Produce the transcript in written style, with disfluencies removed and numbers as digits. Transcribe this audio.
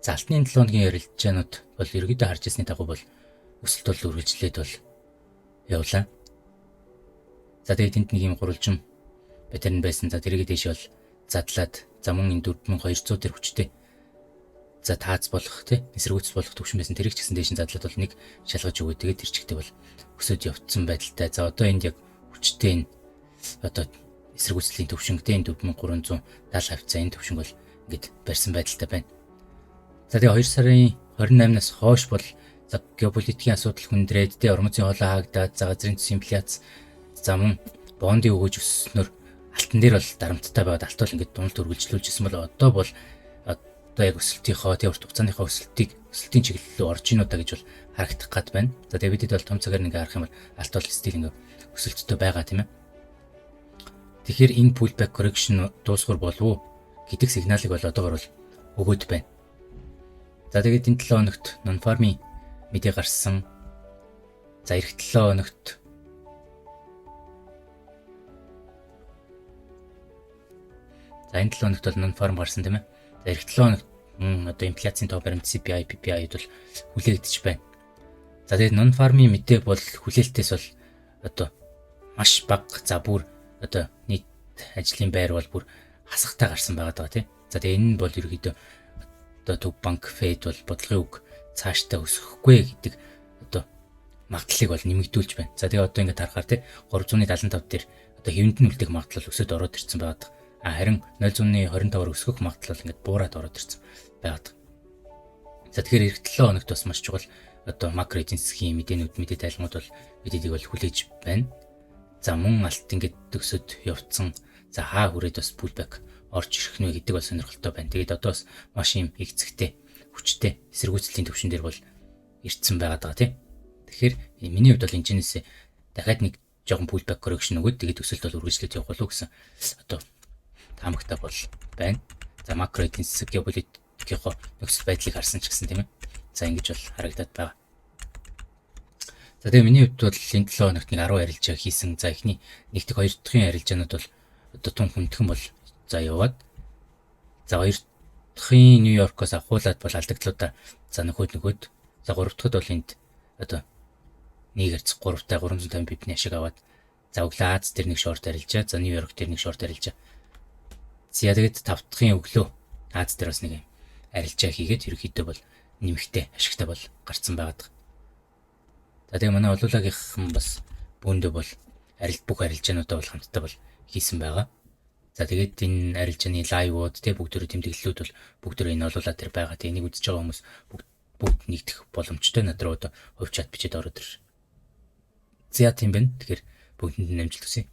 За алтны 7 хоногийн ярилцлагууд бол ерөөдөө харж ирсний дагуу бол өсөлт бол үргэлжлээд бол явлаа. За тэгээд энд нэг юм гурвалжим паттерн байсан. За тэрийг дэше бол задлаад за мөн энэ 4200 дээр хүчтэй. За таац болох тий эсэргүүцэл болох төвшин байсан. Тэрийг ч гэсэн дэшин задлаад бол нэг шалгаж өгөө. Тэгээд тэр чигтээ бол өсөд явцсан байдалтай. За одоо энд яг хүчтэй энэ одоо эсэргүүцлийн төвшингтэй энэ 4370 хавцаа энэ төвшинг бол ингээд барьсан байдалтай байна. За тэгээ 2 сарын 28-наас хойш бол за геополитикийн асуудал хүндрээд тэ орон зүйн хоолой хаагдаад за газрын төсвийн инфляц за мөн бондын өгөөж өсснөөр алтан дээр бол дарамттай байгаад алт бол ингээд дуналт үргэлжлүүлжсэн бол одоо бол одоо яг өсөлтийнхоо тэ урт хугацааныхаа өсөлтийн чиглэл рүү орж ийн удаа гэж бол харагдах гад байна. За тэгээ бидэд бол том цагаар ингээ харах юм бол алт бол стил ингээ өсөлттэй байгаа тийм ээ. Тэгэхээр энэ pullback correction дуусгар болов уу гэдэг сигналыг бол одоогор бол өгөөд байна. За тэгээд энэ 7 хоногт non-farm мэдээ гарсан. За эх 7 хоногт за энэ 7 хоногт бол non-farm гарсан тийм ээ. За эх 7 хоногт одоо инфляцийн тоо баримт CPI, PPI-д бол хүлээгдэж байна. За тэгээд non-farm мэдээ бол хүлээлтээс бол одоо маш бага. За бүр одоо нийт ажлын байр бол бүр хасахтай гарсан байгаа тийм. За тэгээд энэ нь бол ерөөдөө одоо төв банк Fed бол бодлогын үг цаашдаа өсөхгүй гэдэг одоо магадлалыг бол нэмэгдүүлж байна. За тэгээ одоо ингээд харахаар тий 375 дээр одоо хэвэнд нь үлдэх магадлал өсөд ороод ирсэн байгаа. Харин 0.25-аар өсгөх магадлал ингээд буураад ороод ирсэн байгаа. За тэгэхээр эх 7 хоногт бас маш чухал одоо макро эдийн засгийн мэдээ тайлбарууд бол бидийг бол хүлээж байна. За мөн алт ингээд өсөд явцсан. За хаа хүрээд бас pullback орж ирэх нэ гэдэг бол сонирхолтой байна. Тэгээд одоо бас маш юм игцэгтэй, хүчтэй эсэргүүцлийн төвшин дээр бол ирсэн байгаа даа тийм. Тэгэхээр миний хувьд бол энэчнээс дахиад нэг жоохон pullback correction өгөөд тэгээд өсөлт бол үргэлжлээд явах болов гэсэн одоо таамагтай бол байна. За макро эдийн засаг геополитикийн нөхцөл байдлыг харсан ч гэсэн тийм ээ. За ингэж бол харагдаад байгаа. За тэгээд миний хувьд бол энэ 7 хоногт нэг 10 ярилцлага хийсэн. За эхний нэг дэх хоёр дахьын ярилцлагууд бол одоо тун хүндхэн бол за яваад за хоёр дахьын Нью-Йоркоос ахуулаад бол алдагдлуудаа за нөхөд за гурав дахьд бол энд одоо 1-3 та 350 пипний ашиг аваад за өглөө Аз дээр нэг шорт арилжаа. За Нью-Йорк дээр нэг шорт арилжаа. За тэгээд 5 дахьын өглөө Аз дээр бас нэг арилжаа хийгээд ерөөхдөө бол нэмэгтэй ашигтай бол гарцсан байгаад. За тэгээ манай олуулагийнхан бас бөөндөө бол бүх арилжаануудаа бол хамтдаа бол хийсэн байгаа. За тэгээд энэ арилжааны лайвууд те бүгдөө тэмдэглэлүүд бол бүгдөө энэ олуулаа дээр байгаа. Тэгээ энийг үзэж байгаа хүмүүс бүгд нэгдэх боломжтой над руу одоо хувь чат бичээд ороод ир. За тийм байна. Тэгэхээр бүгдэнд нь амжилт хүсье.